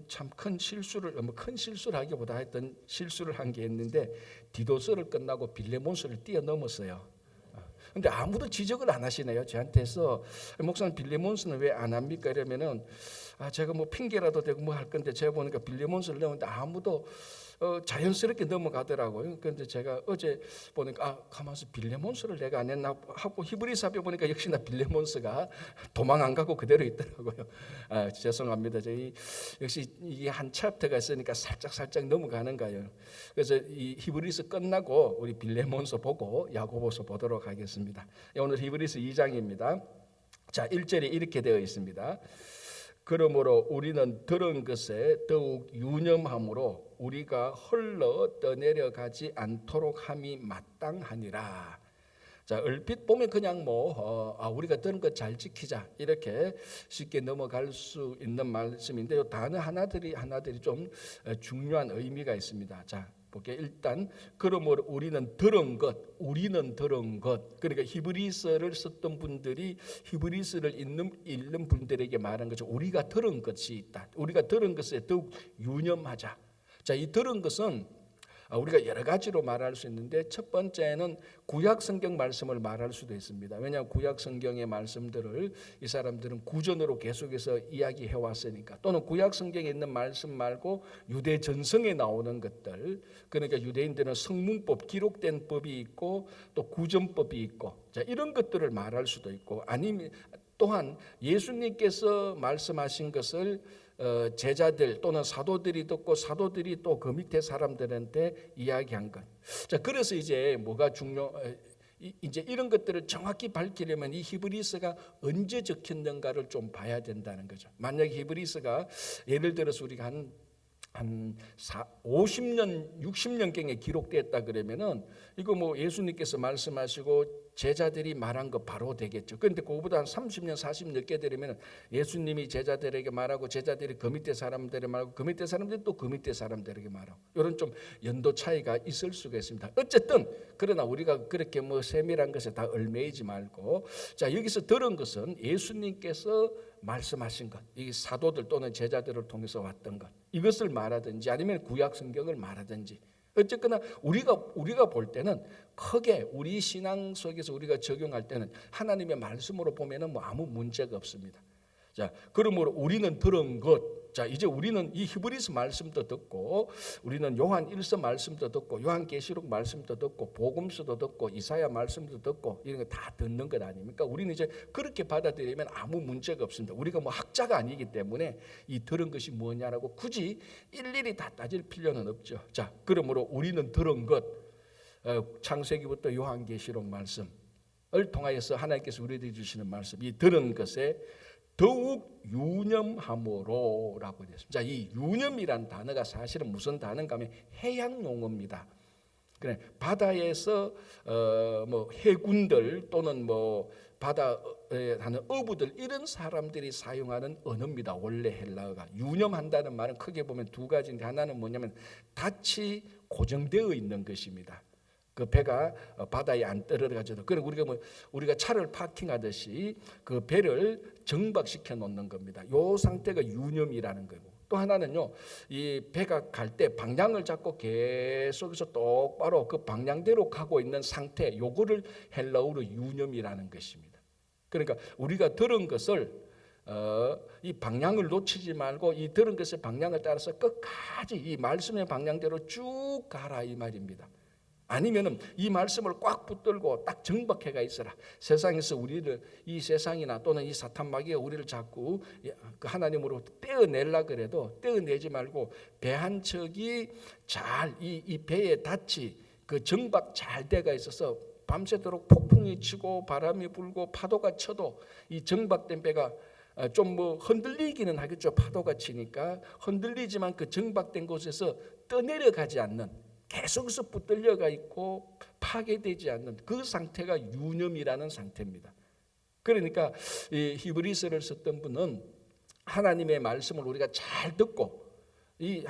참 큰 실수를 큰 실수를 하기보다 하여튼 실수를 한 게 있는데 디도서를 끝나고 빌레몬서를 뛰어넘었어요. 근데 아무도 지적을 안 하시네요. 저한테서 목사님 빌레몬서는 왜 안 합니까? 이러면은 제가 뭐 핑계라도 대고 뭐 할 건데 제가 보니까 빌레몬서를 넣었는데 아무도 자연스럽게 넘어가더라고요. 그런데 제가 어제 보니까 가만있어 빌레몬서를 내가 안 했나 하고 히브리서에 보니까 역시나 빌레몬서가 도망 안 가고 그대로 있더라고요. 죄송합니다. 저희 역시 이게 한 챕터가 있으니까 살짝 넘어가는 거예요. 그래서 이 히브리서 끝나고 우리 빌레몬서 보고 야고보서 보도록 하겠습니다. 오늘 히브리서 2장입니다. 자, 1절에 이렇게 되어 있습니다. 그러므로 우리는 들은 것에 더욱 유념함으로 우리가 헐러 떠내려가지 않도록 함이 마땅하니라. 자, 얼핏 보면 그냥 우리가 들은 것 잘 지키자 이렇게 쉽게 넘어갈 수 있는 말씀인데 요 단어 하나들이 좀 중요한 의미가 있습니다. 자, 볼게요. 일단 그러므로 우리는 들은 것 그러니까 히브리서를 썼던 분들이 히브리서를 읽는 분들에게 말한 거죠. 우리가 들은 것이 있다. 우리가 들은 것에 더욱 유념하자. 자, 이 들은 것은 우리가 여러 가지로 말할 수 있는데 첫 번째는 구약 성경 말씀을 말할 수도 있습니다. 왜냐하면 구약 성경의 말씀들을 이 사람들은 구전으로 계속해서 이야기해 왔으니까, 또는 구약 성경에 있는 말씀 말고 유대 전성에 나오는 것들, 그러니까 유대인들은 성문법, 기록된 법이 있고 또 구전법이 있고, 자, 이런 것들을 말할 수도 있고, 아니면 또한 예수님께서 말씀하신 것을 제자들 또는 사도들이 듣고 사도들이 또 그 밑에 사람들한테 이야기한 것. 자, 그래서 이제 뭐가 이제 이런 것들을 정확히 밝히려면 이 히브리서가 언제 적혔는가를 좀 봐야 된다는 거죠. 만약 히브리서가 예를 들어서 우리가 한 50년, 60년경에 기록됐다 그러면은 이거 뭐 예수님께서 말씀하시고 제자들이 말한 거 바로 되겠죠. 그런데 그거보다 한 30년, 40년 꽤 되려면 예수님이 제자들에게 말하고 제자들이 그 밑에 사람들에게 말하고 그 밑에 사람들이 또 그 밑에 사람들에게 말하고, 이런 좀 연도 차이가 있을 수가 있습니다. 어쨌든 그러나 우리가 그렇게 뭐 세밀한 것에 다 얽매이지 말고, 자, 여기서 들은 것은 예수님께서 말씀하신 것, 이 사도들 또는 제자들을 통해서 왔던 것, 이것을 말하든지 아니면 구약 성경을 말하든지, 어쨌거나 우리가 볼 때는 크게 우리 신앙 속에서 우리가 적용할 때는 하나님의 말씀으로 보면은 뭐 아무 문제가 없습니다. 자, 그러므로 우리는 들은 것. 자, 이제 우리는 이 히브리서 말씀도 듣고, 우리는 요한 1서 말씀도 듣고, 요한 계시록 말씀도 듣고, 복음서도 듣고, 이사야 말씀도 듣고, 이런 거 다 듣는 것 아닙니까? 우리는 이제 그렇게 받아들이면 아무 문제가 없습니다. 우리가 뭐 학자가 아니기 때문에 이 들은 것이 뭐냐라고 굳이 일일이 다 따질 필요는 없죠. 자, 그러므로 우리는 들은 것, 창세기부터 요한 계시록 말씀을 통하여서 하나님께서 우리에게 주시는 말씀, 이 들은 것에 더욱 유념함으로라고 되어 있습니다. 자, 이 유념이란 단어가 사실은 무슨 단어인가 하면 해양 용어입니다. 그래, 바다에서 뭐 해군들 또는 뭐 바다에 하는 어부들, 이런 사람들이 사용하는 언어입니다. 원래 헬라어가. 유념한다는 말은 크게 보면 두 가지인데, 하나는 뭐냐면 닻이 고정되어 있는 것입니다. 그 배가 바다에 안 떨어져도, 그래 우리가 차를 파킹하듯이 그 배를 정박시켜 놓는 겁니다. 이 상태가 유념이라는 거고, 또 하나는요, 이 배가 갈 때 방향을 잡고 계속해서 똑바로 그 방향대로 가고 있는 상태, 요거를 헬라어로 유념이라는 것입니다. 그러니까 우리가 들은 것을 이 방향을 놓치지 말고 이 들은 것의 방향을 따라서 끝까지 이 말씀의 방향대로 쭉 가라, 이 말입니다. 아니면은 이 말씀을 꽉 붙들고 딱 정박해가 있어라. 세상에서 우리를, 이 세상이나 또는 이 사탄 마귀가 우리를 자꾸 그 하나님으로 떼어내려 그래도 떼어내지 말고 배 한 척이 잘 이 배에 닿지 그 정박 잘 돼가 있어서 밤새도록 폭풍이 치고 바람이 불고 파도가 쳐도 이 정박된 배가 좀 뭐 흔들리기는 하겠죠. 파도가 치니까 흔들리지만 그 정박된 곳에서 떠내려가지 않는, 계속해서 붙들려가 있고 파괴되지 않는 그 상태가 유념이라는 상태입니다. 그러니까 이 히브리서를 썼던 분은 하나님의 말씀을 우리가 잘 듣고 이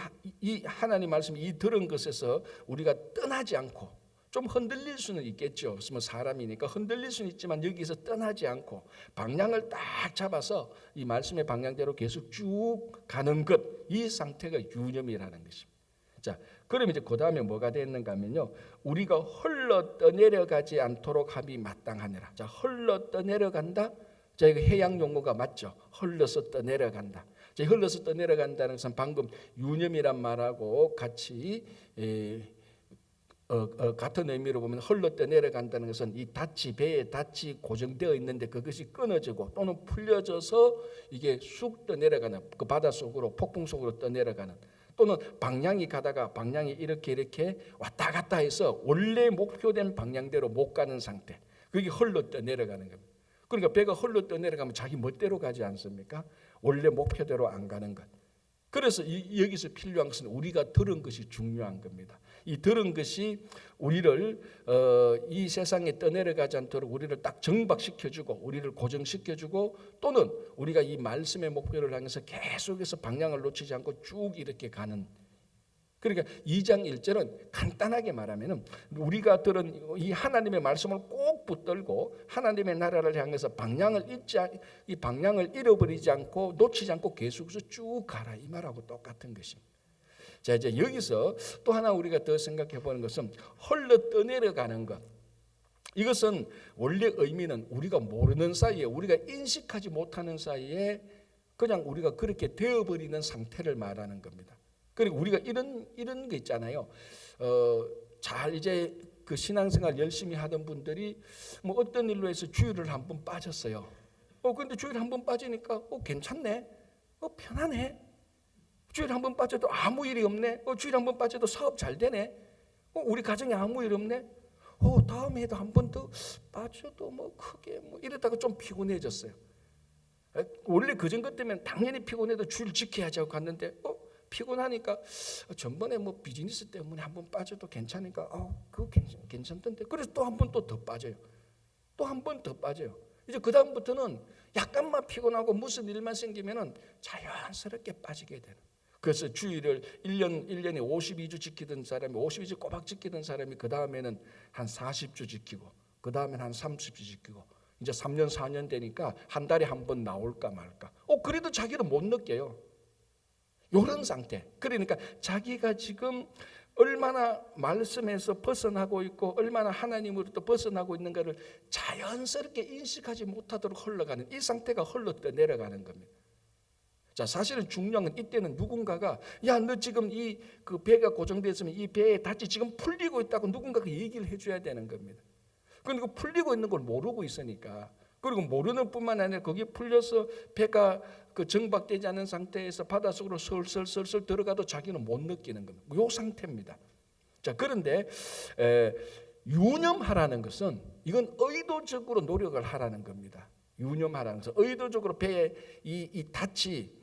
하나님 말씀 이 들은 것에서 우리가 떠나지 않고 좀 흔들릴 수는 있겠죠. 뭐 사람이니까 흔들릴 수는 있지만 여기서 떠나지 않고 방향을 딱 잡아서 이 말씀의 방향대로 계속 쭉 가는 것, 이 상태가 유념이라는 것입니다. 자, 그럼 이제 그 다음에 뭐가 됐는가 하면요, 우리가 흘러 떠내려가지 않도록 함이 마땅하니라. 자, 흘러 떠내려간다. 자, 이거 해양 용어가 맞죠? 흘러서 떠내려간다. 자, 흘러서 떠내려간다는 것은 방금 유념이란 말하고 같이 같은 의미로 보면 흘러 떠내려간다는 것은 이 닻이, 배에 닻이 고정되어 있는데 그것이 끊어지고 또는 풀려져서 이게 쑥 떠내려가는, 그 바닷속으로, 폭풍 속으로 떠내려가는, 또는 방향이 가다가 방향이 이렇게 왔다 갔다 해서 원래 목표된 방향대로 못 가는 상태, 그게 흘러 떠내려가는 겁니다. 그러니까 배가 흘러 떠내려가면 자기 멋대로 가지 않습니까? 원래 목표대로 안 가는 것. 그래서 여기서 필요한 것은 우리가 들은 것이 중요한 겁니다. 이 들은 것이 우리를 이 세상에 떠내려가지 않도록 우리를 딱 정박시켜주고 우리를 고정시켜주고, 또는 우리가 이 말씀의 목표를 향해서 계속해서 방향을 놓치지 않고 쭉 이렇게 가는. 그러니까 2장 1절은 간단하게 말하면 우리가 들은 이 하나님의 말씀을 꼭 붙들고 하나님의 나라를 향해서 이 방향을 잃어버리지 않고 놓치지 않고 계속해서 쭉 가라, 이 말하고 똑같은 것입니다. 자, 이제 여기서 또 하나 우리가 더 생각해 보는 것은 흘러 떠내려가는 것. 이것은 원래 의미는 우리가 모르는 사이에, 우리가 인식하지 못하는 사이에 그냥 우리가 그렇게 되어버리는 상태를 말하는 겁니다. 그리고 우리가 이런 게 있잖아요. 잘 이제 그 신앙생활 열심히 하던 분들이 뭐 어떤 일로 해서 주일을 한번 빠졌어요. 근데 주일 한번 빠지니까 괜찮네. 편하네. 주일 한번 빠져도 아무 일이 없네. 주일 한번 빠져도 사업 잘 되네. 우리 가정에 아무 일 없네. 다음에도 한 번 더 빠져도 뭐 크게 뭐 이러다가 좀 피곤해졌어요. 원래 그전 것 때문에 당연히 피곤해도 주일 지켜야지 하고 갔는데 피곤하니까 전번에 뭐 비즈니스 때문에 한 번 빠져도 괜찮으니까 그거 괜찮던데. 그래서 또 한 번 또 더 빠져요. 또 한 번 더 빠져요. 이제 그 다음부터는 약간만 피곤하고 무슨 일만 생기면은 자연스럽게 빠지게 되는. 그래서 주일을 1년에 52주 지키던 사람이 52주 꼬박 지키던 사람이 그 다음에는 한 40주 지키고, 그 다음에는 한 30주 지키고, 이제 3년 4년 되니까 한 달에 한 번 나올까 말까. 그래도 자기도 못 느껴요. 이런 상태. 그러니까 자기가 지금 얼마나 말씀에서 벗어나고 있고 얼마나 하나님으로부터 벗어나고 있는가를 자연스럽게 인식하지 못하도록 흘러가는, 이 상태가 흘러 내려가는 겁니다. 자, 사실은 중요한 건 이때는 누군가가 너 지금 그 배가 고정되어 있으면 이 배의 닻이 지금 풀리고 있다고 누군가가 얘기를 해줘야 되는 겁니다. 그런데 그 풀리고 있는 걸 모르고 있으니까, 그리고 모르는 뿐만 아니라 거기에 풀려서 배가 그 정박되지 않은 상태에서 바닷속으로 설설설설 들어가도 자기는 못 느끼는 겁니다. 이 상태입니다. 자, 그런데 유념하라는 것은 이건 의도적으로 노력을 하라는 겁니다. 유념하라는 것은 의도적으로 배에 이 닻이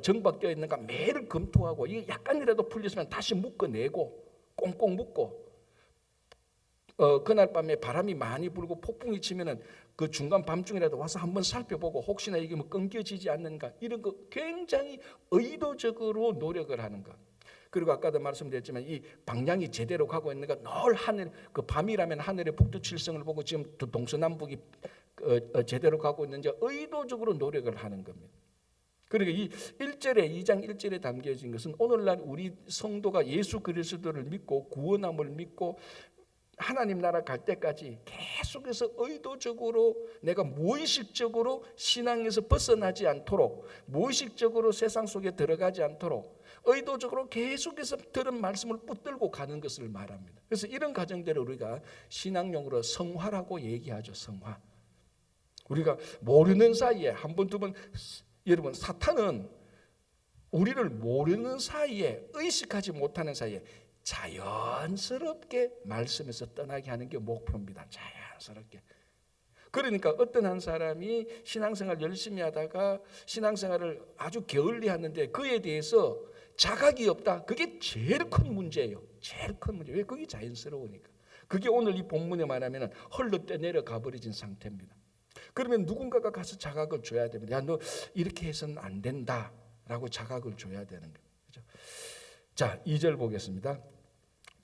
정박되어 있는가 매일 검토하고, 이게 약간이라도 풀렸으면 다시 묶어내고 꽁꽁 묶고, 그날 밤에 바람이 많이 불고 폭풍이 치면은 그 중간 밤중이라도 와서 한번 살펴보고 혹시나 이게 뭐 끊겨지지 않는가, 이런 거 굉장히 의도적으로 노력을 하는 것. 그리고 아까도 말씀드렸지만 이 방향이 제대로 가고 있는가, 늘 하늘, 그 밤이라면 하늘의 북두칠성을 보고 지금 동서남북이 제대로 가고 있는지 의도적으로 노력을 하는 겁니다. 그러니까 이 2장 1절에 담겨진 것은 오늘날 우리 성도가 예수 그리스도를 믿고 구원함을 믿고 하나님 나라 갈 때까지 계속해서 의도적으로 내가 무의식적으로 신앙에서 벗어나지 않도록, 무의식적으로 세상 속에 들어가지 않도록 의도적으로 계속해서 들은 말씀을 붙들고 가는 것을 말합니다. 그래서 이런 과정들을 우리가 신앙용어로 성화라고 얘기하죠. 성화. 우리가 모르는 사이에 한 번, 두 번, 여러분, 사탄은 우리를 모르는 사이에, 의식하지 못하는 사이에 자연스럽게 말씀에서 떠나게 하는 게 목표입니다. 자연스럽게. 그러니까 어떤 한 사람이 신앙생활 열심히 하다가 신앙생활을 아주 게을리 하는데 그에 대해서 자각이 없다. 그게 제일 큰 문제예요. 제일 큰 문제. 왜? 그게 자연스러우니까. 그게 오늘 이 본문에 말하면 흘러 내려가 버려진 상태입니다. 그러면 누군가가 가서 자각을 줘야 됩니다. 너 이렇게 해서는 안 된다라고 자각을 줘야 되는 거죠. 자, 2절 보겠습니다.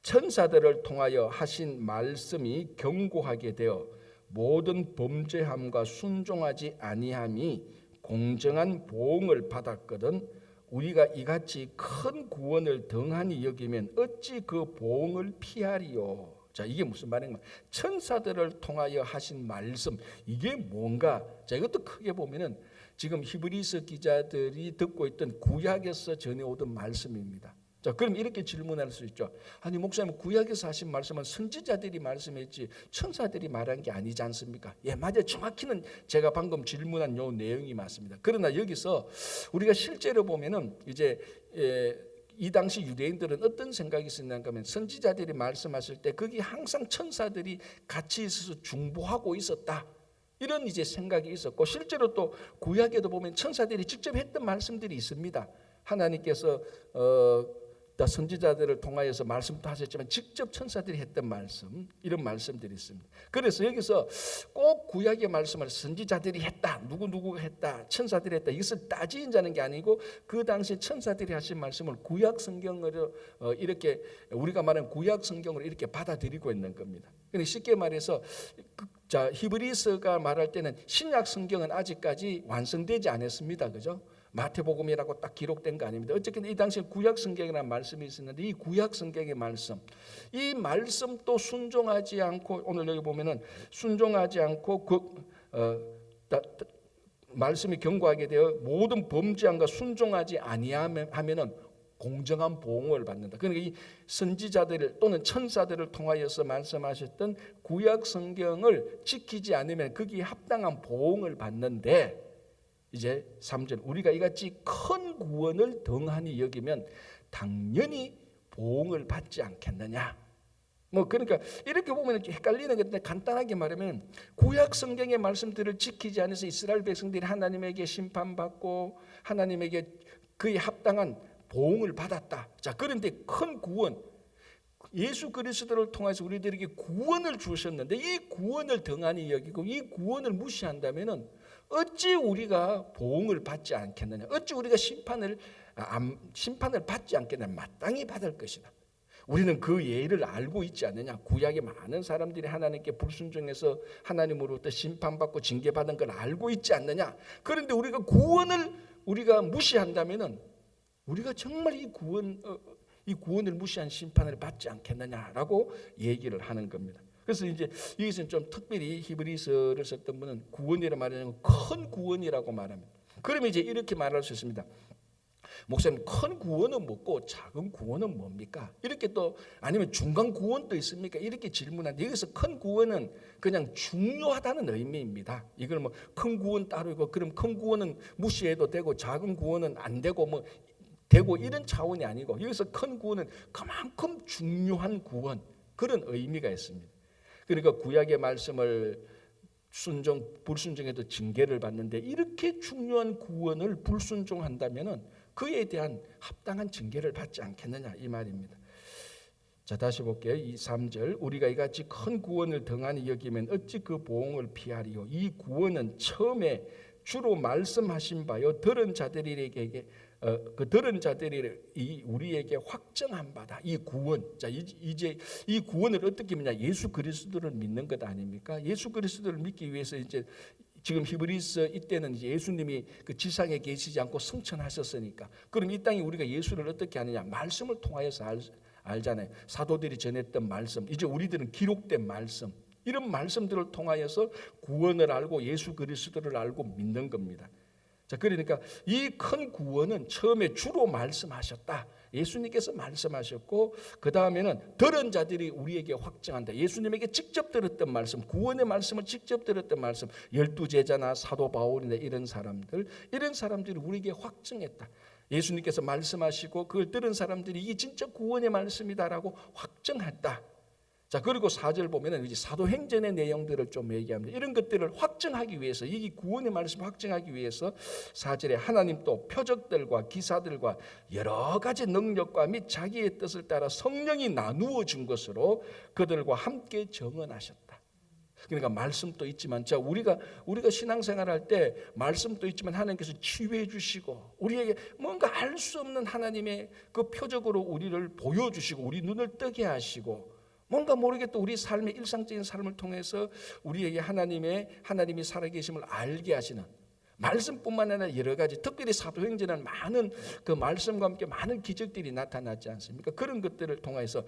천사들을 통하여 하신 말씀이 견고하게 되어 모든 범죄함과 순종하지 아니함이 공정한 보응을 받았거든 우리가 이같이 큰 구원을 등한히 여기면 어찌 그 보응을 피하리요. 자, 이게 무슨 말인가? 천사들을 통하여 하신 말씀, 이게 뭔가? 자, 이것도 크게 보면은 지금 히브리서 기자들이 듣고 있던 구약에서 전해오던 말씀입니다. 자, 그럼 이렇게 질문할 수 있죠. 아니, 목사님, 구약에서 하신 말씀은 선지자들이 말씀했지 천사들이 말한 게 아니지 않습니까? 예, 맞아요. 정확히는 제가 방금 질문한 요 내용이 맞습니다. 그러나 여기서 우리가 실제로 보면은 이제 이 당시 유대인들은 어떤 생각이 있었는가 하면 선지자들이 말씀하실 때 거기 항상 천사들이 같이 있어서 중보하고 있었다. 이런 이제 생각이 있었고, 실제로 또 구약에도 보면 천사들이 직접 했던 말씀들이 있습니다. 하나님께서 선지자들을 통하여서 말씀도 하셨지만 직접 천사들이 했던 말씀, 이런 말씀들이 있습니다. 그래서 여기서 꼭 구약의 말씀을 선지자들이 했다, 누구누구가 했다, 천사들이 했다, 이것을 따지자는 게 아니고 그 당시 천사들이 하신 말씀을 구약 성경으로 이렇게 우리가 말하는 구약 성경으로 이렇게 받아들이고 있는 겁니다. 그러니까 쉽게 말해서 자, 히브리서가 말할 때는 신약 성경은 아직까지 완성되지 않았습니다. 그죠? 마태복음이라고 딱 기록된 거 아닙니다. 어쨌든 이 당시에 구약 성경이라는 말씀이 있었는데 이 구약 성경의 말씀, 이 말씀도 순종하지 않고, 오늘 여기 보면은 순종하지 않고 말씀이 견고하게 되어 모든 범죄함과 순종하지 아니하면은 공정한 보응을 받는다. 그러니까 이 선지자들 또는 천사들을 통하여서 말씀하셨던 구약 성경을 지키지 않으면 거기에 합당한 보응을 받는데, 이제 3절, 우리가 이같이 큰 구원을 등한히 여기면 당연히 보응을 받지 않겠느냐. 그러니까 이렇게 보면 헷갈리는 건데, 간단하게 말하면 구약 성경의 말씀들을 지키지 않아서 이스라엘 백성들이 하나님에게 심판받고 하나님에게 그에 합당한 보응을 받았다. 자, 그런데 큰 구원, 예수 그리스도를 통해서 우리들에게 구원을 주셨는데 이 구원을 등한히 여기고 이 구원을 무시한다면은 어찌 우리가 보응을 받지 않겠느냐? 어찌 우리가 심판을 받지 않겠느냐? 마땅히 받을 것이다. 우리는 그 예를 알고 있지 않느냐? 구약의 많은 사람들이 하나님께 불순종해서 하나님으로부터 심판받고 징계받은 걸 알고 있지 않느냐? 그런데 우리가 구원을 우리가 무시한다면은 우리가 정말 이 구원을 무시한 심판을 받지 않겠느냐라고 얘기를 하는 겁니다. 그래서 이제 여기서는 좀 특별히 히브리서를 썼던 분은 구원이라 말하면 큰 구원이라고 말합니다. 그러면 이제 이렇게 말할 수 있습니다. 목사님, 큰 구원은 뭐고 작은 구원은 뭡니까? 이렇게 또 아니면 중간 구원도 있습니까? 이렇게 질문하는데 여기서 큰 구원은 그냥 중요하다는 의미입니다. 이걸 뭐 큰 구원 따로 있고 그럼 큰 구원은 무시해도 되고 작은 구원은 안 되고 뭐 되고 이런 차원이 아니고 여기서 큰 구원은 그만큼 중요한 구원, 그런 의미가 있습니다. 그러니까 구약의 말씀을 불순종해도 징계를 받는데 이렇게 중요한 구원을 불순종한다면은 그에 대한 합당한 징계를 받지 않겠느냐 이 말입니다. 자, 다시 볼게요. 이 3절, 우리가 이같이 큰 구원을 등한히 여기면 어찌 그 보응을 피하리요. 이 구원은 처음에 주로 말씀하신 바요 들은 자들에게 그 들은 자들이 우리에게 확정한 바다. 이 구원. 자, 이제 이 구원을 어떻게 믿냐? 예수 그리스도를 믿는 것 아닙니까? 예수 그리스도를 믿기 위해서 이제 지금 히브리서 이때는 이제 예수님이 그 지상에 계시지 않고 승천하셨으니까. 그럼 이 땅에 우리가 예수를 어떻게 아느냐? 말씀을 통하여서 알잖아요. 사도들이 전했던 말씀, 이제 우리들은 기록된 말씀, 이런 말씀들을 통하여서 구원을 알고 예수 그리스도를 알고 믿는 겁니다. 자, 그러니까 이 큰 구원은 처음에 주로 말씀하셨다. 예수님께서 말씀하셨고 그 다음에는 들은 자들이 우리에게 확증한다. 예수님에게 직접 들었던 말씀, 구원의 말씀을 직접 들었던 말씀, 12제자나 사도 바울이나 이런 사람들이 우리에게 확증했다. 예수님께서 말씀하시고 그걸 들은 사람들이 이게 진짜 구원의 말씀이다라고 확증했다. 자, 그리고 4절 보면은 이제 사도행전의 내용들을 좀 얘기합니다. 이런 것들을 확증하기 위해서, 이 구원의 말씀을 확증하기 위해서 4절에 하나님 또 표적들과 기사들과 여러 가지 능력과 및 자기의 뜻을 따라 성령이 나누어 준 것으로 그들과 함께 정언하셨다. 그러니까 말씀도 있지만, 자, 우리가 신앙생활할 때 말씀도 있지만 하나님께서 치유해 주시고 우리에게 뭔가 알 수 없는 하나님의 그 표적으로 우리를 보여주시고 우리 눈을 뜨게 하시고 뭔가 모르게 또 우리 삶의 일상적인 삶을 통해서 우리에게 하나님이 살아계심을 알게 하시는 말씀뿐만 아니라 여러 가지, 특별히 사도행전에는 많은 그 말씀과 함께 많은 기적들이 나타나지 않습니까? 그런 것들을 통해서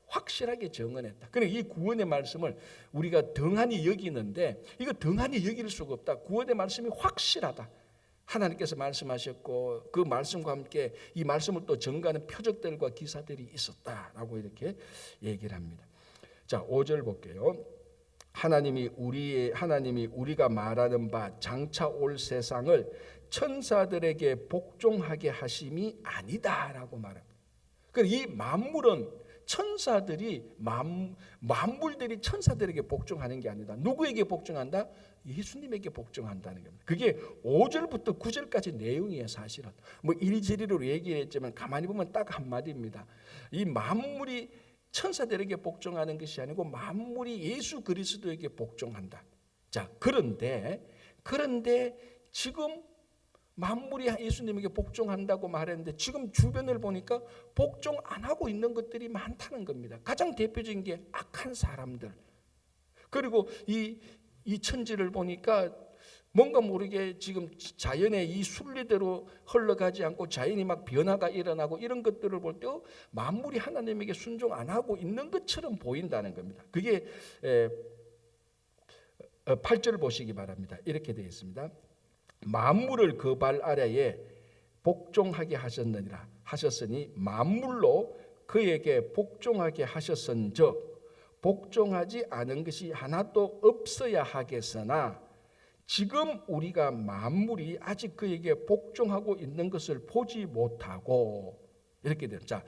확실하게 정언했다. 그러니까 이 구원의 말씀을 우리가 등한히 여기는데 이거 등한히 여길 수가 없다. 구원의 말씀이 확실하다. 하나님께서 말씀하셨고 그 말씀과 함께 이 말씀을 또 증거하는 표적들과 기사들이 있었다라고 이렇게 얘기를 합니다. 자, 5절 볼게요. 하나님이 우리가 말하는 바 장차 올 세상을 천사들에게 복종하게 하심이 아니다라고 말합니다. 그러니까 이 만물은 천사들이 만물들이 천사들에게 복종하는 게 아니다. 누구에게 복종한다? 예수님에게 복종한다는 겁니다. 그게 5절부터 9절까지 내용이에요. 사실은 뭐 이리저리로 얘기했지만 가만히 보면 딱 한마디입니다. 이 만물이 천사들에게 복종하는 것이 아니고 만물이 예수 그리스도에게 복종한다. 자, 그런데 지금 만물이 예수님에게 복종한다고 말했는데 지금 주변을 보니까 복종 안 하고 있는 것들이 많다는 겁니다. 가장 대표적인 게 악한 사람들. 그리고 이 천지를 보니까 뭔가 모르게 지금 자연의 이 순리대로 흘러가지 않고 자연이 막 변화가 일어나고 이런 것들을 볼 때 만물이 하나님에게 순종 안 하고 있는 것처럼 보인다는 겁니다. 그게 8절 보시기 바랍니다. 이렇게 되어 있습니다. 만물을 그 발 아래에 복종하게 하셨으니 만물로 그에게 복종하게 하셨은즉 복종하지 않은 것이 하나도 없어야 하겠으나 지금 우리가 만물이 아직 그에게 복종하고 있는 것을 보지 못하고 이렇게 돼요. 자,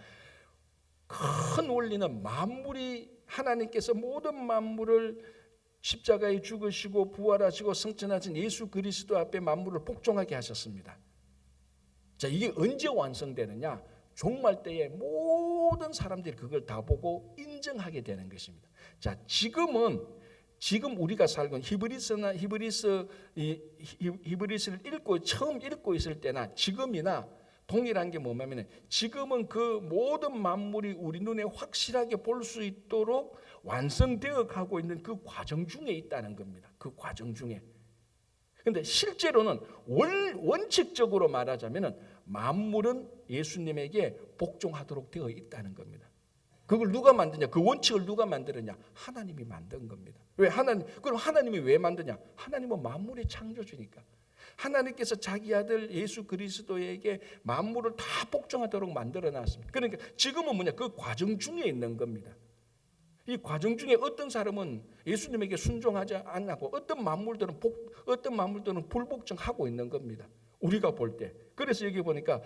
큰 원리는 만물이 하나님께서 모든 만물을 십자가에 죽으시고 부활하시고 승천하신 예수 그리스도 앞에 만물을 복종하게 하셨습니다. 자, 이게 언제 완성되느냐? 종말 때에 모든 사람들이 그걸 다 보고 인정하게 되는 것입니다. 자, 지금 우리가 살고 히브리서를 처음 읽고 있을 때나 지금이나 동일한 게 뭐냐면 지금은 그 모든 만물이 우리 눈에 확실하게 볼 수 있도록 완성되어 가고 있는 그 과정 중에 있다는 겁니다. 그 과정 중에. 그런데 실제로는 원칙적으로 말하자면 만물은 예수님에게 복종하도록 되어 있다는 겁니다. 그걸 누가 만드냐? 그 원칙을 누가 만들었냐? 하나님이 만든 겁니다. 그럼 하나님이 왜 만드냐? 하나님은 만물의 창조주니까. 하나님께서 자기 아들 예수 그리스도에게 만물을 다 복종하도록 만들어 놨습니다. 그러니까 지금은 뭐냐? 그 과정 중에 있는 겁니다. 이 과정 중에 어떤 사람은 예수님에게 순종하지 않고 어떤 만물들은 불복종하고 있는 겁니다. 우리가 볼 때. 그래서 여기 보니까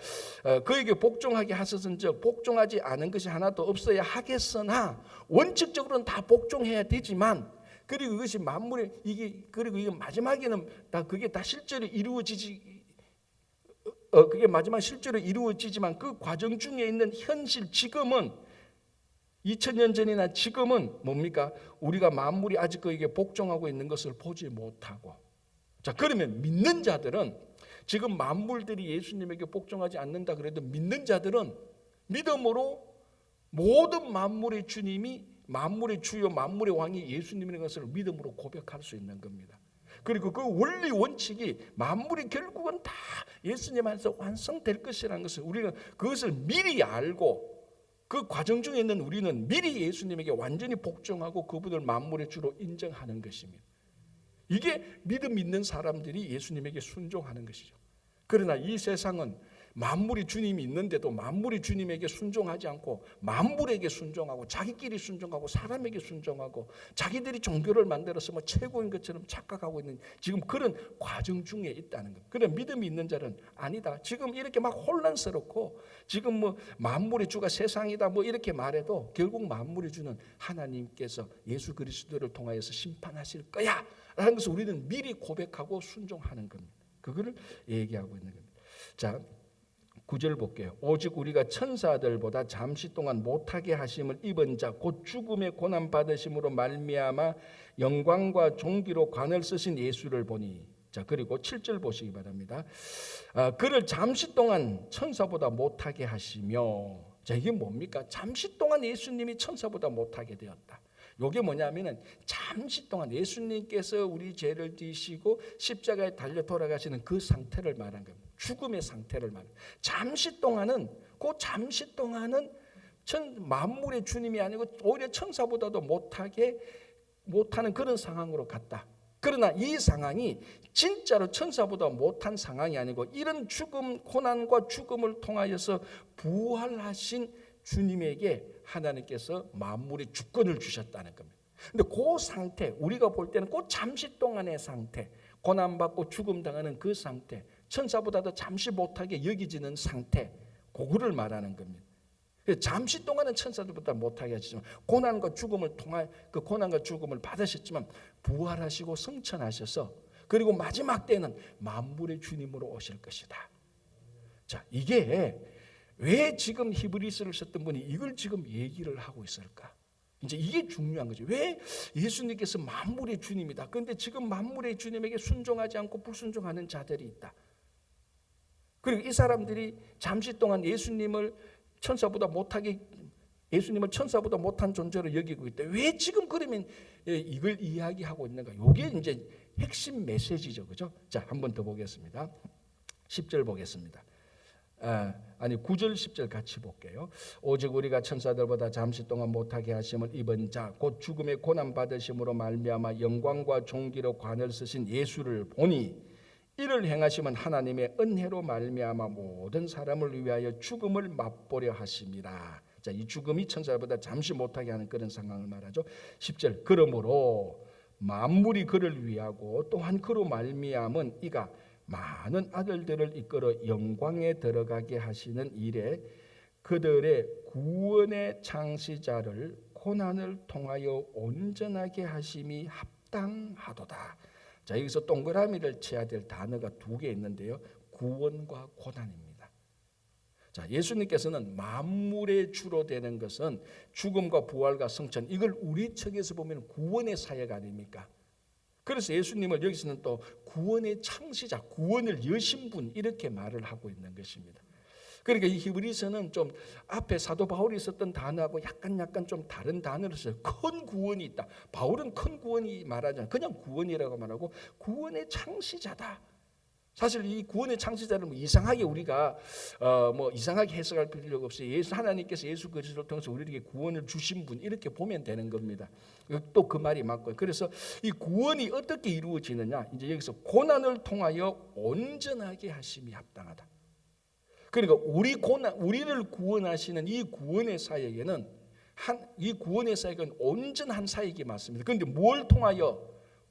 그에게 복종하게 하셨은즉 복종하지 않은 것이 하나도 없어야 하겠으나 원칙적으로는 다 복종해야 되지만 그리고 이것이 만물의 그리고 이게 마지막에는 그게 다 실제로 그게 마지막 실제로 이루어지지만 그 과정 중에 있는 현실 지금은 2000년 전이나 지금은 뭡니까? 우리가 만물이 아직 그에게 복종하고 있는 것을 보지 못하고. 자, 그러면 믿는 자들은 지금 만물들이 예수님에게 복종하지 않는다 그래도 믿는 자들은 믿음으로 모든 만물의 주님이 만물의 주요 만물의 왕이 예수님인 것을 믿음으로 고백할 수 있는 겁니다. 그리고 그 원리 원칙이 만물이 결국은 다 예수님 안에서 완성될 것이라는 것을 우리가 그것을 미리 알고 그 과정 중에 있는 우리는 미리 예수님에게 완전히 복종하고 그분을 만물의 주로 인정하는 것입니다. 이게 믿음 있는 사람들이 예수님에게 순종하는 것이죠. 그러나 이 세상은 만물이 주님이 있는데도 만물이 주님에게 순종하지 않고 만물에게 순종하고 자기끼리 순종하고 사람에게 순종하고 자기들이 종교를 만들어서 뭐 최고인 것처럼 착각하고 있는 지금 그런 과정 중에 있다는 것. 그래 믿음이 있는 자는 아니다. 지금 이렇게 막 혼란스럽고 지금 뭐 만물의 주가 세상이다 뭐 이렇게 말해도 결국 만물의 주는 하나님께서 예수 그리스도를 통하여서 심판하실 거야 라는 것을 우리는 미리 고백하고 순종하는 겁니다. 그거를 얘기하고 있는 겁니다. 자, 9절 볼게요. 오직 우리가 천사들보다 잠시 동안 못하게 하심을 입은 자 곧 죽음의 고난 받으심으로 말미암아 영광과 존귀로 관을 쓰신 예수를 보니. 자, 그리고 7절 보시기 바랍니다. 그를 잠시 동안 천사보다 못하게 하시며. 자, 이게 뭡니까? 잠시 동안 예수님이 천사보다 못하게 되었다. 이게 뭐냐면은 잠시 동안 예수님께서 우리 죄를 지시고 십자가에 달려 돌아가시는 그 상태를 말한 겁니다. 죽음의 상태를 말한. 잠시 동안은 만물의 주님이 아니고 오히려 천사보다도 못하는 그런 상황으로 갔다. 그러나 이 상황이 진짜로 천사보다 못한 상황이 아니고 이런 죽음, 고난과 죽음을 통하여서 부활하신 주님에게 하나님께서 만물의 주권을 주셨다는 겁니다. 근데 그 상태, 우리가 볼 때는 그 잠시 동안의 상태, 고난받고 죽음당하는 그 상태, 천사보다도 잠시 못하게 여기지는 상태, 그거를 말하는 겁니다. 잠시 동안은 천사들보다 못하게 하시지만 고난과 죽음을 받으셨지만 부활하시고 승천하셔서 그리고 마지막 때는 만물의 주님으로 오실 것이다. 자, 이게 왜 지금 히브리서를 썼던 분이 이걸 지금 얘기를 하고 있을까? 이제 이게 중요한 거죠. 왜 예수님께서 만물의 주님이다. 그런데 지금 만물의 주님에게 순종하지 않고 불순종하는 자들이 있다. 그리고 이 사람들이 잠시 동안 예수님을 천사보다 못한 존재로 여기고 있다. 왜 지금 그러면 이걸 이야기하고 있는가? 이게 이제 핵심 메시지죠. 그죠? 자, 한 번 더 보겠습니다. 10절 보겠습니다. 9절 10절 같이 볼게요. 오직 우리가 천사들보다 잠시 동안 못하게 하심을 입은 자 곧 죽음의 고난 받으심으로 말미암아 영광과 존귀로 관을 쓰신 예수를 보니 이를 행하심은 하나님의 은혜로 말미암아 모든 사람을 위하여 죽음을 맛보려 하심이라. 자, 이 죽음이 천사보다 잠시 못하게 하는 그런 상황을 말하죠. 10절 그러므로 만물이 그를 위하고 또한 그로 말미암은 이가 많은 아들들을 이끌어 영광에 들어가게 하시는 일에 그들의 구원의 창시자를 고난을 통하여 온전하게 하심이 합당하도다. 자, 여기서 동그라미를 쳐야 될 단어가 두 개 있는데요. 구원과 고난입니다. 자, 예수님께서는 만물의 주로 되는 것은 죽음과 부활과 성천, 이걸 우리 측에서 보면 구원의 사역 아닙니까? 그래서 예수님을 여기서는 또 구원의 창시자, 구원을 여신 분 이렇게 말을 하고 있는 것입니다. 그러니까 이 히브리서는 좀 앞에 사도 바울이 썼던 단어하고 약간 좀 다른 단어를 써요. 큰 구원이 있다. 바울은 큰 구원이 말하지 않아요. 그냥 구원이라고 말하고 구원의 창시자다. 사실 이 구원의 창시자를 이상하게 우리가 이상하게 해석할 필요가 없어요. 하나님께서 예수 그리스도를 통해서 우리에게 구원을 주신 분 이렇게 보면 되는 겁니다. 또 그 말이 맞고요. 그래서 이 구원이 어떻게 이루어지느냐? 이제 여기서 고난을 통하여 온전하게 하심이 합당하다. 그러니까 우리를 구원하시는 이 구원의 사역에는 이 구원의 사역은 온전한 사역이 맞습니다. 그런데 뭘 통하여?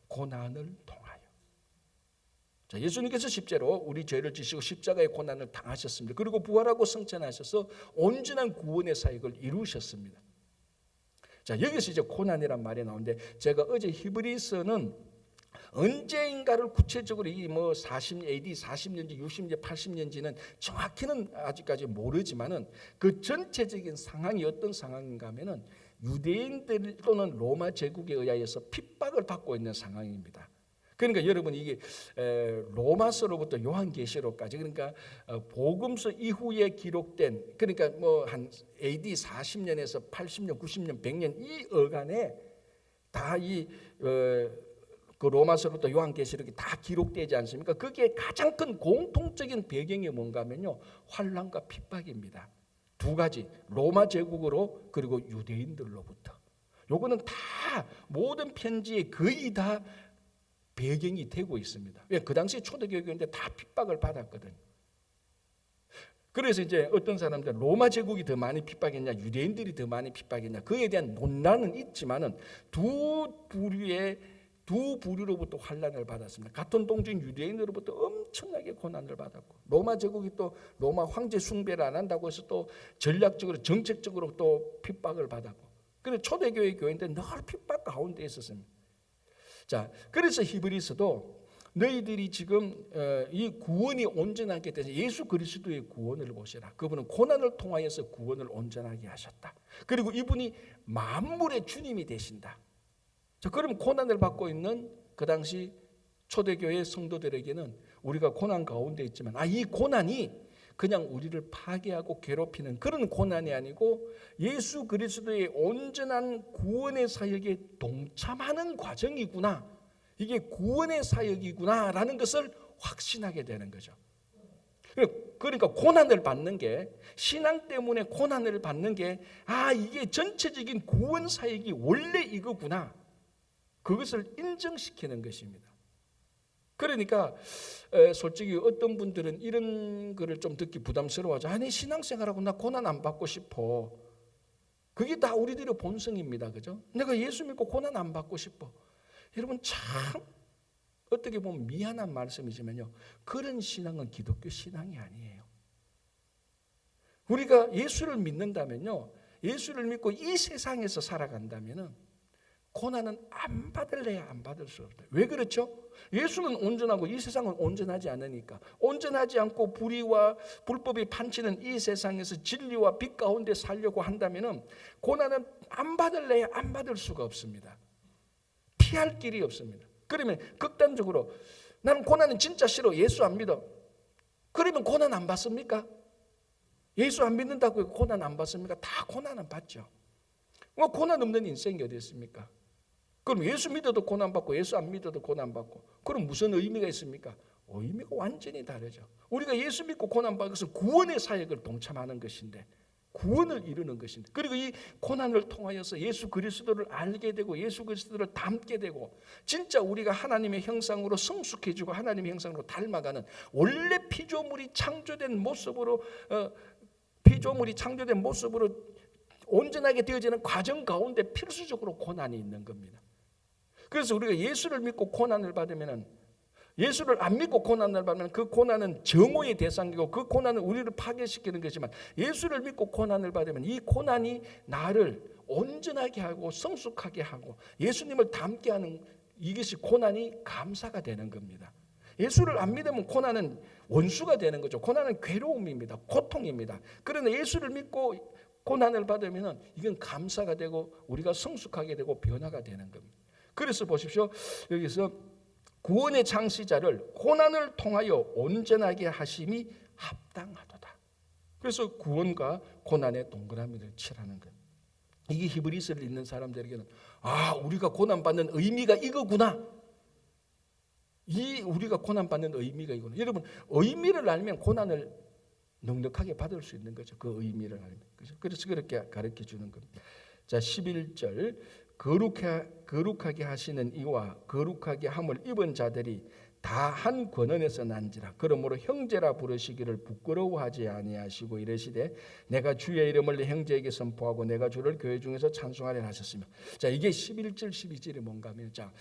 고난을 통하여. 자, 예수님께서 십자로 우리 죄를 지시고 십자가의 고난을 당하셨습니다. 그리고 부활하고 승천하셔서 온전한 구원의 사역을 이루셨습니다. 자, 여기서 이제 고난이란 말이 나오는데 제가 어제 히브리서는 언제인가를 구체적으로 AD 40년지 60년지 80년지는 정확히는 아직까지 모르지만은 그 전체적인 상황이 어떤 상황인가 하면은 유대인들 또는 로마 제국에 의하여서 핍박을 받고 있는 상황입니다. 그러니까 여러분 이게 로마서로부터 요한계시록까지 그러니까 복음서 이후에 기록된 그러니까 한 AD 40년에서 80년, 90년, 100년 이 어간에 다 그 로마서부터 요한계시록이 다 기록되지 않습니까? 그게 가장 큰 공통적인 배경이 뭔가 하면요. 환난과 핍박입니다. 두 가지. 로마 제국으로 그리고 유대인들로부터. 요거는 다 모든 편지에 거의 다 배경이 되고 있습니다. 왜? 그 당시 초대교회인데 다 핍박을 받았거든요. 그래서 이제 어떤 사람들 로마 제국이 더 많이 핍박했냐 유대인들이 더 많이 핍박했냐 그에 대한 논란은 있지만은 두 부류로부터 환난을 받았습니다. 같은 동지인 유대인으로부터 엄청나게 고난을 받았고 로마 제국이 또 로마 황제 숭배를 안 한다고 해서 또 전략적으로 정책적으로 또 핍박을 받았고 그래서 초대교회 교회인데 늘 핍박 가운데 있었습니다. 자, 그래서 히브리서도 너희들이 지금 이 구원이 온전하게 돼서 예수 그리스도의 구원을 보시라. 그분은 고난을 통하여서 구원을 온전하게 하셨다. 그리고 이분이 만물의 주님이 되신다. 자, 그럼 고난을 받고 있는 그 당시 초대교회 성도들에게는 우리가 고난 가운데 있지만 이 고난이 그냥 우리를 파괴하고 괴롭히는 그런 고난이 아니고 예수 그리스도의 온전한 구원의 사역에 동참하는 과정이구나. 이게 구원의 사역이구나라는 것을 확신하게 되는 거죠. 그러니까 고난을 받는 게, 신앙 때문에 고난을 받는 게 이게 전체적인 구원 사역이 원래 이거구나. 그것을 인정시키는 것입니다. 그러니까 솔직히 어떤 분들은 이런 거를 좀 듣기 부담스러워하죠. 아니 신앙생활하고 나 고난 안 받고 싶어. 그게 다 우리들의 본성입니다. 그죠? 내가 예수 믿고 고난 안 받고 싶어. 여러분 참 어떻게 보면 미안한 말씀이지만요. 그런 신앙은 기독교 신앙이 아니에요. 우리가 예수를 믿는다면요. 예수를 믿고 이 세상에서 살아간다면은 고난은 안 받을래야 안 받을 수 없다. 왜 그렇죠? 예수는 온전하고 이 세상은 온전하지 않으니까. 온전하지 않고 불의와 불법이 판치는 이 세상에서 진리와 빛 가운데 살려고 한다면 고난은 안 받을래야 안 받을 수가 없습니다. 피할 길이 없습니다. 그러면 극단적으로 나는 고난은 진짜 싫어. 예수 안 믿어. 그러면 고난 안 받습니까? 예수 안 믿는다고 고난 안 받습니까? 다 고난은 받죠. 고난 없는 인생이 어디 있습니까? 그럼 예수 믿어도 고난받고 예수 안 믿어도 고난받고 그럼 무슨 의미가 있습니까? 의미가 완전히 다르죠. 우리가 예수 믿고 고난받는 것은 구원의 사역을 동참하는 것인데 구원을 이루는 것인데 그리고 이 고난을 통하여서 예수 그리스도를 알게 되고 예수 그리스도를 닮게 되고 진짜 우리가 하나님의 형상으로 성숙해지고 하나님의 형상으로 닮아가는 원래 피조물이 창조된 모습으로 온전하게 되어지는 과정 가운데 필수적으로 고난이 있는 겁니다. 그래서 우리가 예수를 믿고 고난을 받으면 예수를 안 믿고 고난을 받으면 그 고난은 정오의 대상이고 그 고난은 우리를 파괴시키는 거지만 예수를 믿고 고난을 받으면 이 고난이 나를 온전하게 하고 성숙하게 하고 예수님을 닮게 하는 이것이 고난이 감사가 되는 겁니다. 예수를 안 믿으면 고난은 원수가 되는 거죠. 고난은 괴로움입니다. 고통입니다. 그러나 예수를 믿고 고난을 받으면 이건 감사가 되고 우리가 성숙하게 되고 변화가 되는 겁니다. 그래서 보십시오. 여기서 구원의 창시자를 고난을 통하여 온전하게 하심이 합당하도다. 그래서 구원과 고난의 동그라미를 치라는 거예요. 이게 히브리서를 읽는 사람들에게는 우리가 고난받는 의미가 이거구나. 우리가 고난받는 의미가 이거구나. 여러분 의미를 알면 고난을 넉넉하게 받을 수 있는 거죠. 그 의미를 알면. 그래서 그렇게 가르쳐 주는 겁니다. 자, 11절 거룩하게 하시는 이와 거룩하게 함을 입은 자들이 다 한 권원에서 난지라. 그러므로 형제라 부르시기를 부끄러워하지 아니하시고 이르시되 내가 주의 이름을 내 형제에게 선포하고 내가 주를 교회 중에서 찬송하리라 하셨으며. 자, 이게 11절 12절이 뭔가 하면 자,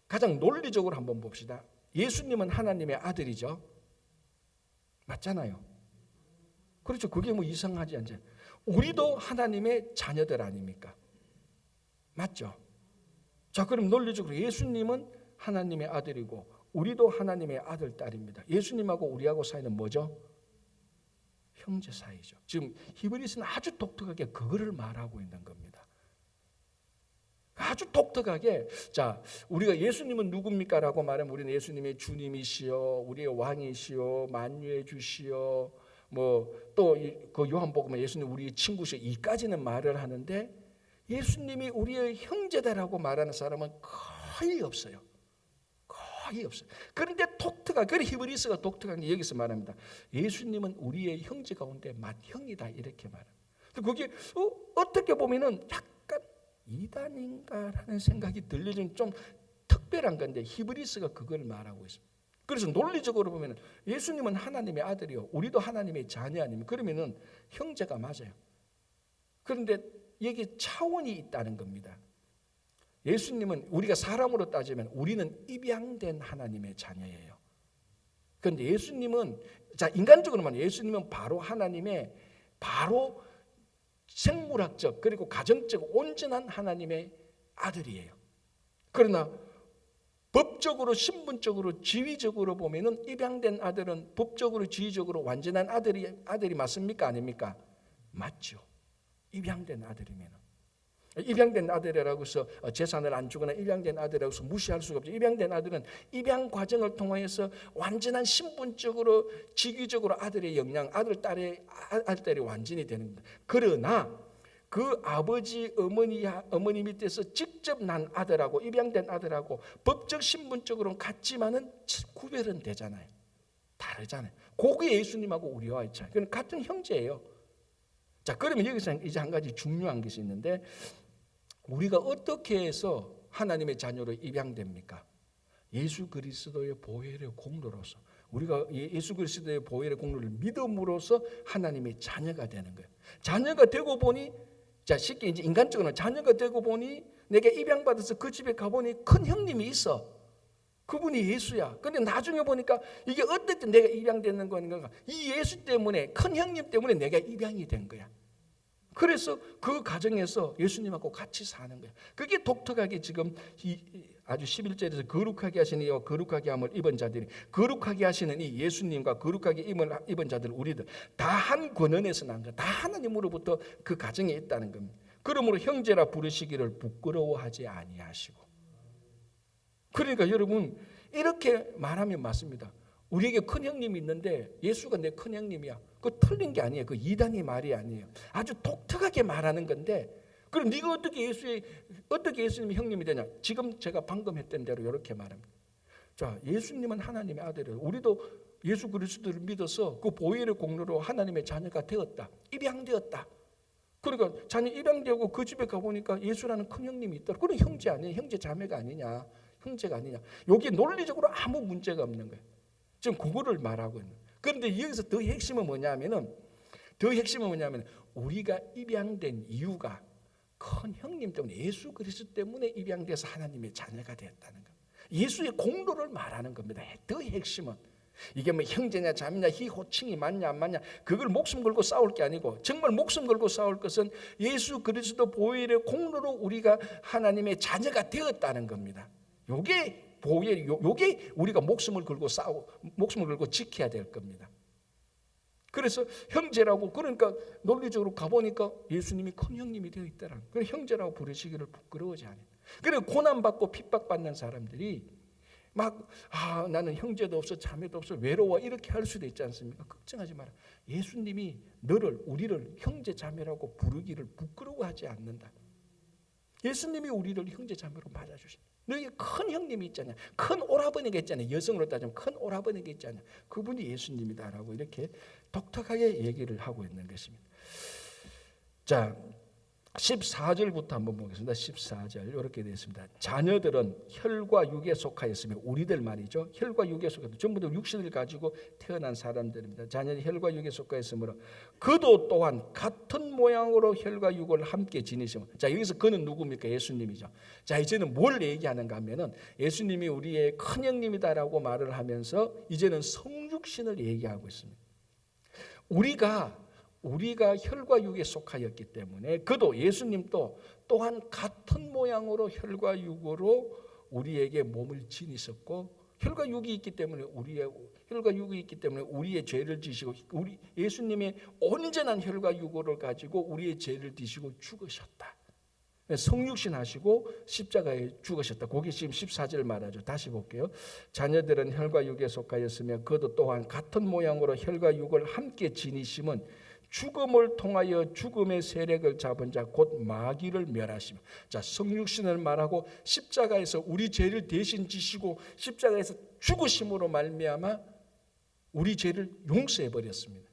가장 논리적으로 한번 봅시다. 예수님은 하나님의 아들이죠. 맞잖아요. 그렇죠. 그게 뭐 이상하지 않죠. 우리도 하나님의 자녀들 아닙니까? 맞죠? 자, 그럼 논리적으로 예수님은 하나님의 아들이고 우리도 하나님의 아들, 딸입니다. 예수님하고 우리하고 사이는 뭐죠? 형제 사이죠. 지금 히브리서는 아주 독특하게 그거를 말하고 있는 겁니다. 아주 독특하게 자, 우리가 예수님은 누굽니까? 라고 말하면 우리는 예수님의 주님이시여 우리의 왕이시여 만유의 주시여 또 그 요한복음에 예수님 우리의 친구시여 이까지는 말을 하는데 예수님이 우리의 형제다라고 말하는 사람은 거의 없어요. 거의 없어요. 그런데 그래 히브리서가 독특한 게 여기서 말합니다. 예수님은 우리의 형제 가운데 맏형이다 이렇게 말합니다. 그게 어떻게 보면은 약간 이단인가라는 생각이 들리는 좀 특별한 건데 히브리서가 그걸 말하고 있습니다. 그래서 논리적으로 보면 예수님은 하나님의 아들이요 우리도 하나님의 자녀 아니면 그러면은 형제가 맞아요. 그런데 여기 차원이 있다는 겁니다. 예수님은 우리가 사람으로 따지면 우리는 입양된 하나님의 자녀예요. 그런데 예수님은 자 인간적으로 말하면 예수님은 바로 하나님의 바로 생물학적 그리고 가정적 온전한 하나님의 아들이에요. 그러나 법적으로, 신분적으로, 지위적으로 보면은 입양된 아들은 법적으로, 지위적으로 완전한 아들이 맞습니까? 아닙니까? 맞죠. 입양된 아들이면은. 입양된 아들이라고 해서 재산을 안 주거나 입양된 아들이라고 해서 무시할 수가 없죠. 입양된 아들은 입양 과정을 통해서 완전한 신분적으로, 직위적으로 아들의 영향, 아들 딸이 완전히 되는 겁니다. 그러나 그 아버지, 어머니 밑에서 직접 난 아들하고 입양된 아들하고 법적, 신분적으로는 같지만은 구별은 되잖아요. 다르잖아요. 그게 예수님하고 우리와의 차이. 그건 같은 형제예요. 자, 그러면 여기서 이제 한 가지 중요한 것이 있는데, 우리가 어떻게 해서 하나님의 자녀로 입양됩니까? 예수 그리스도의 보혈의 공로로서. 우리가 예수 그리스도의 보혈의 공로를 믿음으로써 하나님의 자녀가 되는 거예요. 자녀가 되고 보니, 자, 쉽게 이제 인간적으로 자녀가 되고 보니 내가 입양받아서 그 집에 가보니 큰 형님이 있어. 그분이 예수야. 근데 나중에 보니까 이게 어떻게 내가 입양되는 건가? 이 예수 때문에, 큰 형님 때문에 내가 입양이 된 거야. 그래서 그 가정에서 예수님하고 같이 사는 거야. 그게 독특하게 지금 아주 11절에서 거룩하게 하시는 이와 거룩하게 함을 입은 자들이, 거룩하게 하시는 이 예수님과 거룩하게 입은 자들, 우리들 다 한 권원에서 난 거야. 다 하나님으로부터 그 가정에 있다는 겁니다. 그러므로 형제라 부르시기를 부끄러워하지 아니하시고. 그러니까 여러분, 이렇게 말하면 맞습니다. 우리에게 큰 형님이 있는데 예수가 내 큰 형님이야. 그거 틀린 게 아니에요. 그 이단의 말이 아니에요. 아주 독특하게 말하는 건데, 그럼 네가 어떻게 예수님이 형님이 되냐? 지금 제가 방금 했던 대로 이렇게 말합니다. 자, 예수님은 하나님의 아들이에요. 우리도 예수 그리스도를 믿어서 그 보혈의 공로로 하나님의 자녀가 되었다. 입양되었다. 그러니까 자녀 입양되고 그 집에 가보니까 예수라는 큰 형님이 있더라. 그건 형제 아니에요. 형제 자매가 아니냐. 형제가 아니냐. 여기 논리적으로 아무 문제가 없는 거예요. 지금 그거를 말하고 있는 거예요. 그런데 여기서 더 핵심은 뭐냐면은, 우리가 입양된 이유가 큰 형님 때문에, 예수 그리스도 때문에 입양돼서 하나님의 자녀가 되었다는 겁니다. 예수의 공로를 말하는 겁니다. 더 핵심은 이게 뭐 형제냐 자매냐 희호칭이 맞냐 안 맞냐, 그걸 목숨 걸고 싸울 게 아니고, 정말 목숨 걸고 싸울 것은 예수 그리스도 보혈의 공로로 우리가 하나님의 자녀가 되었다는 겁니다. 요게 보혈, 요게 우리가 목숨을 걸고 지켜야 될 겁니다. 그래서 형제라고, 그러니까 논리적으로 가보니까 예수님이 큰 형님이 되어 있더라. 그래, 형제라고 부르시기를 부끄러워하지 않아요. 그래, 고난받고 핍박받는 사람들이 막 나는 형제도 없어 자매도 없어 외로워 이렇게 할 수도 있지 않습니까? 걱정하지 마라. 예수님이 우리를 형제 자매라고 부르기를 부끄러워하지 않는다. 예수님이 우리를 형제 자매로 맞아주신다. 너희 큰 형님이 있잖아요. 큰 오라버니가 있잖아요. 여성으로 따지면 큰 오라버니가 있잖아요. 그분이 예수님이다라고 이렇게 독특하게 얘기를 하고 있는 것입니다. 자, 14절부터 한번 보겠습니다. 14절 이렇게 되어 있습니다. 자녀들은 혈과 육에 속하였으며, 우리들 말이죠. 혈과 육에 속하였으며 전부 다 육신을 가지고 태어난 사람들입니다. 자녀는 혈과 육에 속하였으므로 그도 또한 같은 모양으로 혈과 육을 함께 지니시며. 자, 여기서 그는 누굽니까? 예수님이죠. 자, 이제는 뭘 얘기하는가 하면은 예수님이 우리의 큰 형님이다라고 말을 하면서 이제는 성육신을 얘기하고 있습니다. 우리가 혈과 육에 속하였기 때문에 그도, 예수님도 또한 같은 모양으로 혈과 육으로 우리에게 몸을 지니셨고, 혈과 육이 있기 때문에 우리의 죄를 지시고, 예수님의 온전한 혈과 육을 가지고 우리의 죄를 지시고 죽으셨다. 성육신 하시고 십자가에 죽으셨다. 그게 지금 14절 말하죠. 다시 볼게요. 자녀들은 혈과 육에 속하였으며 그도 또한 같은 모양으로 혈과 육을 함께 지니심은 죽음을 통하여 죽음의 세력을 잡은 자 곧 마귀를 멸하시며. 자, 성육신을 말하고 십자가에서 우리 죄를 대신 지시고 십자가에서 죽으심으로 말미암아 우리 죄를 용서해 버렸습니다.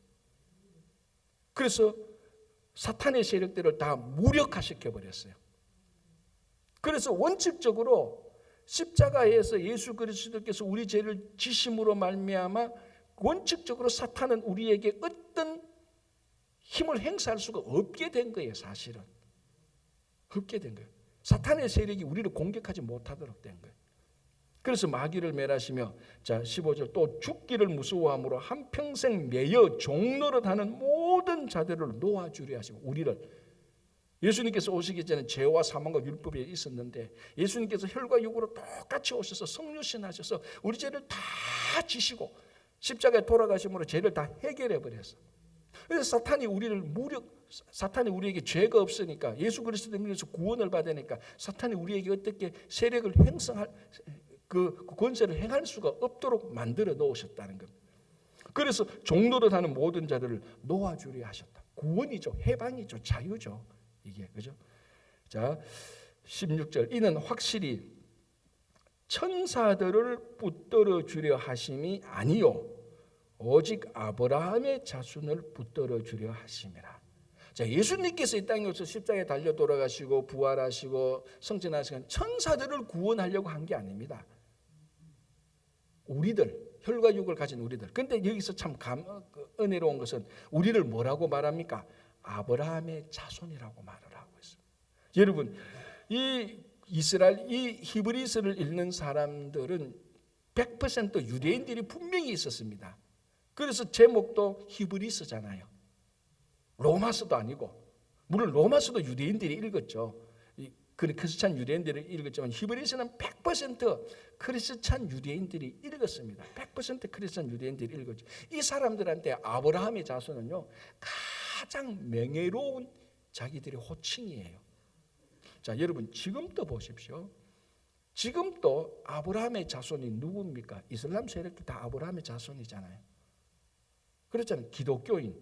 그래서 사탄의 세력들을 다 무력화시켜 버렸어요. 그래서 원칙적으로 십자가에서 예수 그리스도께서 우리 죄를 지심으로 말미암아 원칙적으로 사탄은 우리에게 어떤 힘을 행사할 수가 없게 된 거예요. 사실은 없게 된 거예요. 사탄의 세력이 우리를 공격하지 못하도록 된 거예요. 그래서 마귀를 멸하시며, 자 15절, 또 죽기를 무서워함으로 한평생 매여 종노릇하는 모든 자들을 놓아주려 하시고, 우리를 예수님께서 오시기 전에 죄와 사망과 율법이 있었는데 예수님께서 혈과 육으로 똑같이 오셔서 성육신 하셔서 우리 죄를 다 지시고 십자가에 돌아가심으로 죄를 다 해결해 버렸어. 그래서 사탄이 우리에게 죄가 없으니까 예수 그리스도를 믿어서 구원을 받으니까 사탄이 우리에게 어떻게 세력을 행성할 그 권세를 행할 수가 없도록 만들어 놓으셨다는 겁니다. 그래서 종노릇 하는 모든 자들을 놓아주려 하셨다. 구원이죠, 해방이죠, 자유죠. 이게 그죠? 자, 16절 이는 확실히 천사들을 붙들어 주려 하심이 아니요 오직 아브라함의 자손을 붙들어 주려 하심이라. 자, 예수님께서 이 땅에 오셔서 십자가에 달려 돌아가시고 부활하시고 성천하시고 천사들을 구원하려고 한 게 아닙니다. 우리들, 혈과 육을 가진 우리들. 근데 여기서 참 은혜로운 것은 우리를 뭐라고 말합니까? 아브라함의 자손이라고 말을 하고 있습니다. 여러분, 이 히브리서를 읽는 사람들은 100% 유대인들이 분명히 있었습니다. 그래서 제목도 히브리서잖아요. 로마서도 아니고, 물론 로마서도 유대인들이 읽었죠. 크리스찬 유대인들이 읽었지만 히브리서는 100% 크리스찬 유대인들이 읽었습니다. 100% 크리스찬 유대인들이 읽었죠. 이 사람들한테 아브라함의 자손은요 가장 명예로운 자기들의 호칭이에요. 자, 여러분 지금도 보십시오. 지금도 아브라함의 자손이 누굽니까? 이슬람 세력도 다 아브라함의 자손이잖아요. 그렇잖아요. 기독교인,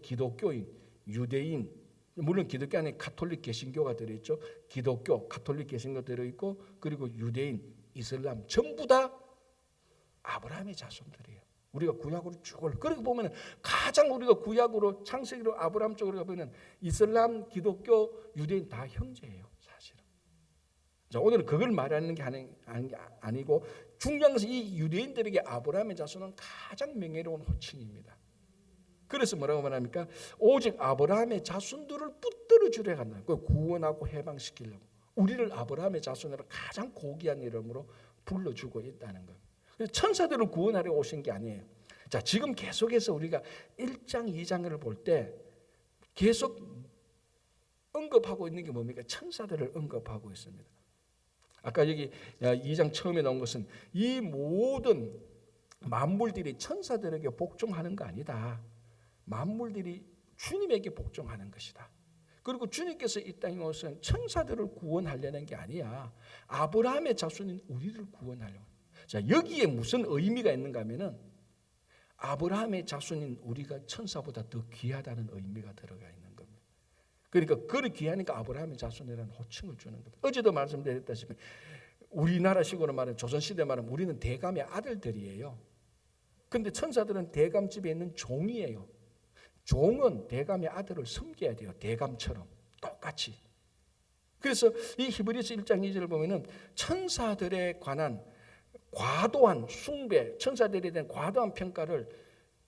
기독교인, 유대인, 물론 기독교 안에 가톨릭 개신교가 들어있죠. 기독교, 가톨릭 개신교 들어있고 그리고 유대인, 이슬람 전부 다 아브라함의 자손들이에요. 우리가 구약으로 쭉 그렇게 보면 가장 우리가 구약으로 창세기로 아브라함 쪽으로 가보면 이슬람, 기독교, 유대인 다 형제예요, 사실은. 자, 오늘은 그걸 말하는 게 아니고 중요한 것은 이 유대인들에게 아브라함의 자손은 가장 명예로운 호칭입니다. 그래서 뭐라고 말합니까? 오직 아브라함의 자손들을 붙들어 주려 한다. 그걸 구원하고 해방시키려고. 우리를 아브라함의 자손으로 가장 고귀한 이름으로 불러주고 있다는 것. 천사들을 구원하려 오신 게 아니에요. 자, 지금 계속해서 우리가 1장, 2장을 볼 때 계속 언급하고 있는 게 뭡니까? 천사들을 언급하고 있습니다. 아까 여기 2장 처음에 나온 것은 이 모든 만물들이 천사들에게 복종하는 거 아니다. 만물들이 주님에게 복종하는 것이다. 그리고 주님께서 이 땅에 오신 천사들을 구원하려는 게 아니야. 아브라함의 자손인 우리를 구원하려고. 자, 여기에 무슨 의미가 있는가 하면은 아브라함의 자손인 우리가 천사보다 더 귀하다는 의미가 들어가 있는 겁니다. 그러니까 그리 귀하니까 아브라함의 자손이라는 호칭을 주는 겁니다. 어제도 말씀드렸다시피 우리나라식으로 말하면 조선시대 말하면 우리는 대감의 아들들이에요. 근데 천사들은 대감집에 있는 종이에요. 종은 대감의 아들을 섬겨야 돼요. 대감처럼 똑같이. 그래서 이 히브리서 1장 2절을 보면은 천사들에 관한 과도한 숭배, 천사들에 대한 과도한 평가를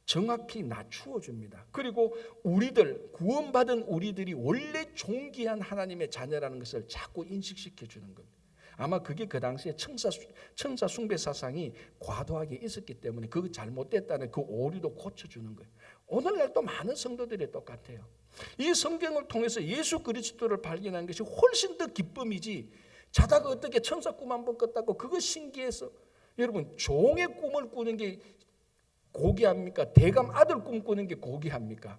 정확히 낮추어 줍니다. 그리고 우리들, 구원받은 우리들이 원래 존귀한 하나님의 자녀라는 것을 자꾸 인식시켜 주는 겁니다. 아마 그게 그 당시에 천사 숭배 사상이 과도하게 있었기 때문에 그 잘못됐다는 그 오류도 고쳐주는 거예요. 오늘날도 많은 성도들이 똑같아요. 이 성경을 통해서 예수 그리스도를 발견한 것이 훨씬 더 기쁨이지, 자다가 어떻게 천사 꿈 한 번 꿨다고 그거 신기해서. 여러분, 종의 꿈을 꾸는 게 고귀합니까? 대감 아들 꿈 꾸는 게 고귀합니까?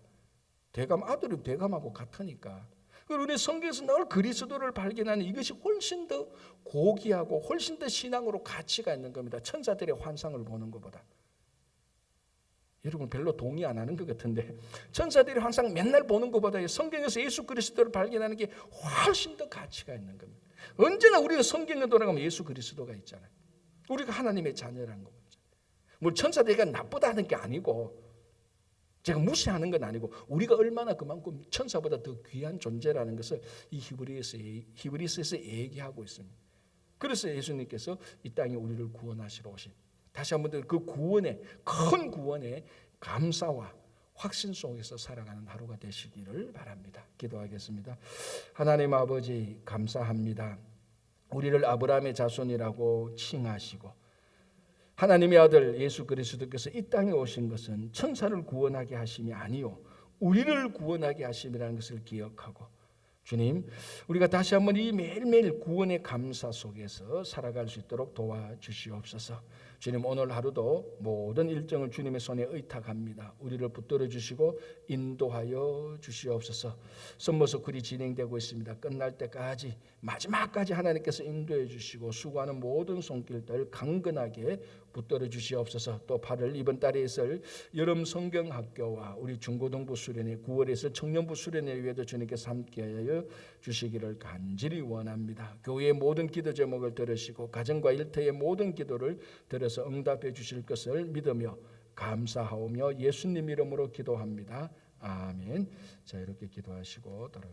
대감 아들은 대감하고 같으니까. 우리 성경에서 늘 그리스도를 발견하는 이것이 훨씬 더 고귀하고 훨씬 더 신앙으로 가치가 있는 겁니다. 천사들의 환상을 보는 것보다. 여러분 별로 동의 안 하는 것 같은데 천사들의 환상 맨날 보는 것보다 성경에서 예수 그리스도를 발견하는 게 훨씬 더 가치가 있는 겁니다. 언제나 우리가 성경에 돌아가면 예수 그리스도가 있잖아요. 우리가 하나님의 자녀라는 겁니다. 뭐 천사들이 나쁘다는 게 아니고 제가 무시하는 건 아니고 우리가 얼마나 그만큼 천사보다 더 귀한 존재라는 것을 이 히브리서에서 얘기하고 있습니다. 그래서 예수님께서 이 땅에 우리를 구원하시러 오신, 다시 한번 그 구원의 큰 구원의 감사와 확신 속에서 살아가는 하루가 되시기를 바랍니다. 기도하겠습니다. 하나님 아버지 감사합니다. 우리를 아브라함의 자손이라고 칭하시고 하나님의 아들 예수 그리스도께서 이 땅에 오신 것은 천사를 구원하게 하심이 아니요 우리를 구원하게 하심이라는 것을 기억하고 주님, 우리가 다시 한번 이 매일매일 구원의 감사 속에서 살아갈 수 있도록 도와주시옵소서. 주님, 오늘 하루도 모든 일정을 주님의 손에 의탁합니다. 우리를 붙들어 주시고 인도하여 주시옵소서. 선모서클이 진행되고 있습니다. 끝날 때까지 마지막까지 하나님께서 인도해 주시고 수고하는 모든 손길들 강건하게 붙들어 주시옵소서. 또 8월 이번 달에 있을 여름 성경학교와 우리 중고등부 수련회, 9월에 있을 청년부 수련회 위에도 주님께서 함께하여 주시기를 간절히 원합니다. 교회의 모든 기도 제목을 들으시고 가정과 일터의 모든 기도를 들어서 응답해 주실 것을 믿으며 감사하오며 예수님 이름으로 기도합니다. 아멘. 자, 이렇게 기도하시고